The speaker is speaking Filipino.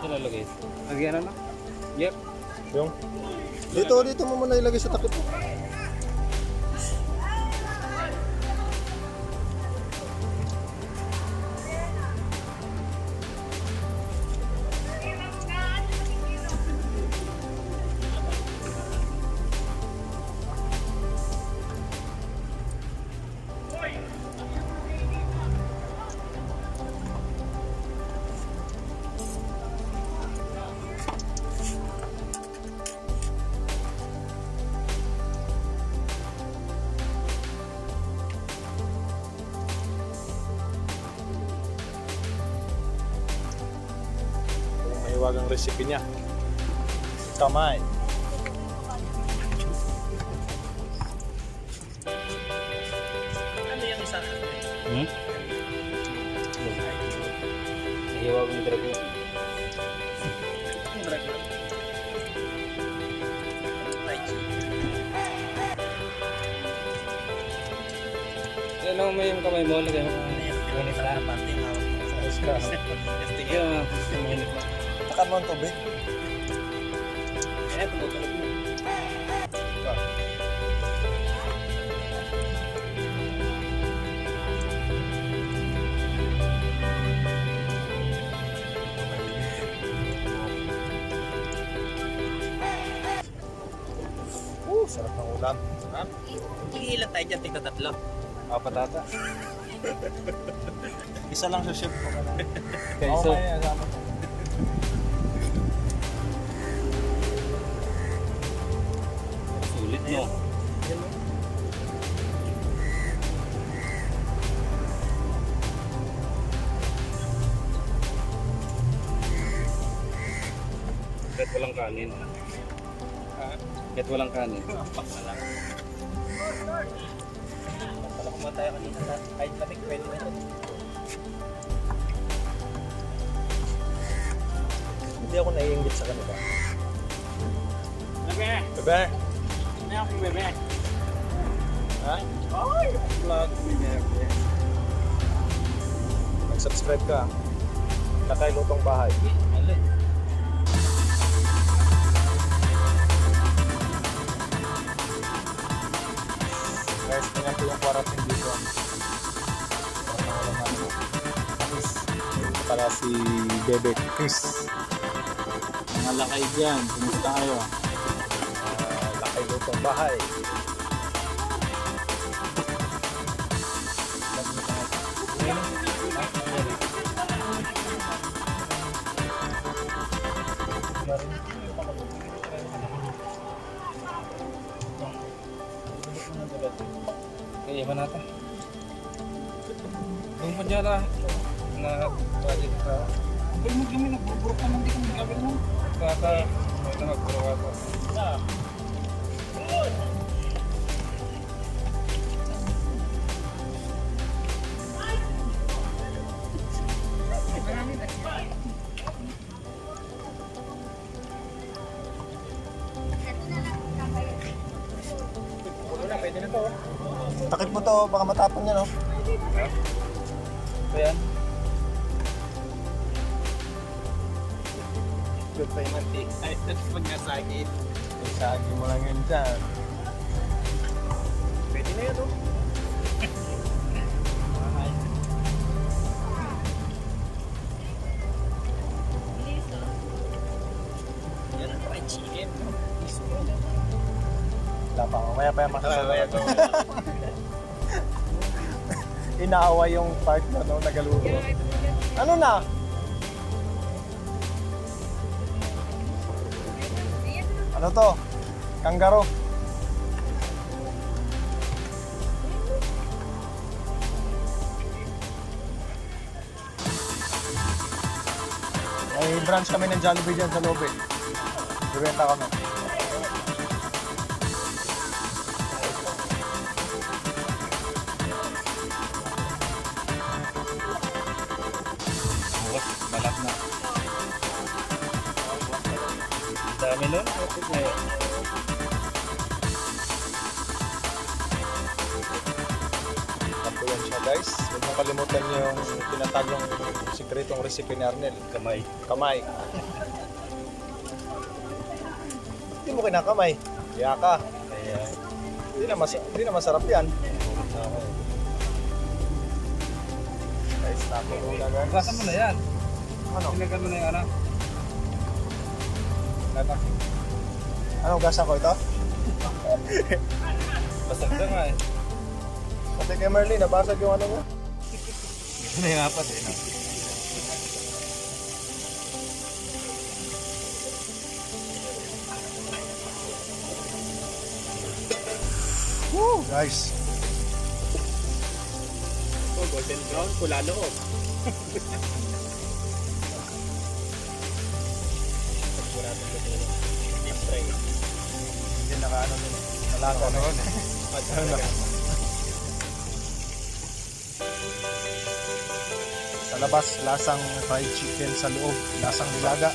Ilalagay. Lagyan na. Yep. Yung dito mo muna ilagay sa takip mo. Mahiwagang recipe niya. Kamay. Ano yung isa? Nahiwa ko ng dragon. Yung break lang. Right. Yan ang may kamay mo. Lagay mo. Yung pala na pante. Yan. Mainit na. Takan mo ang tubig. Kaya tumutulog mo. Sarap ng ulam. Ilan tayo dyan, tigna tatlo. Patata. Isa lang sa chef. Okay, so. Sulit no. Kahit walang kanin. Kahit walang kanin. Pak na lang. Pala kumain tayo kanina sa kahit lamig, pwede na ito. Hindi ako naiingit sa kanila. Bebe! Bebe! Ano yung bebe? Ha? Ay! Vlog. Mag-subscribe ka. Kakay Lutong Bahay. Alin? Guys, tingnan ko yung quarantine dito. Ito pala si Bebe Chris. Mga lakay dyan. Kumusta kayo? Kakay Lutong Bahay. Kaya ba natin? Doon pa dyan na project ka. Huwag mo kami nagbuburo ka nang di kami gawin mo. Kaka, may na magburo ka to. Pwede na to. Takip mo to, baka matapon yan, no? Ayan. Good pa yung mantik. Ay, that's pag nasagit. Isagi mo lang yun dyan. Pwede na yun, oh. Yan ang fried chicken. Wala pa, mamaya pa yung makasalayan. Inaawa yung part na no, nagaluto. Ano na? Ano to? Kangaroo. May branch kami ng Jollibee dyan sa loob eh. Bibenta kami. Bukas, balap na. Dami nun. Tapos yan siya guys. Huwag mong kalimutan yung tinatagong sikretong recipe ni Arnel. Kamay. Kamay. Hindi mo kinakamay. Kaya ka. Kaya, Hindi na masarap yan. Guys, tapo muna guys. Basan mo na yan. Ano? Ilagay mo na yung ano. Latak. Anong gasa ko ito? Basag ka nga eh. Pati kay Merly, nabasag yung ano mo. Ano yung apat eh. No? Woo! Guys, oh, golden brown, pula loob. Sigurado ko ito. Deep fry. hindi nakaano din. Nalata na yun. At talaga. Sa labas, lasang fried chicken. Sa loob, lasang nilaga.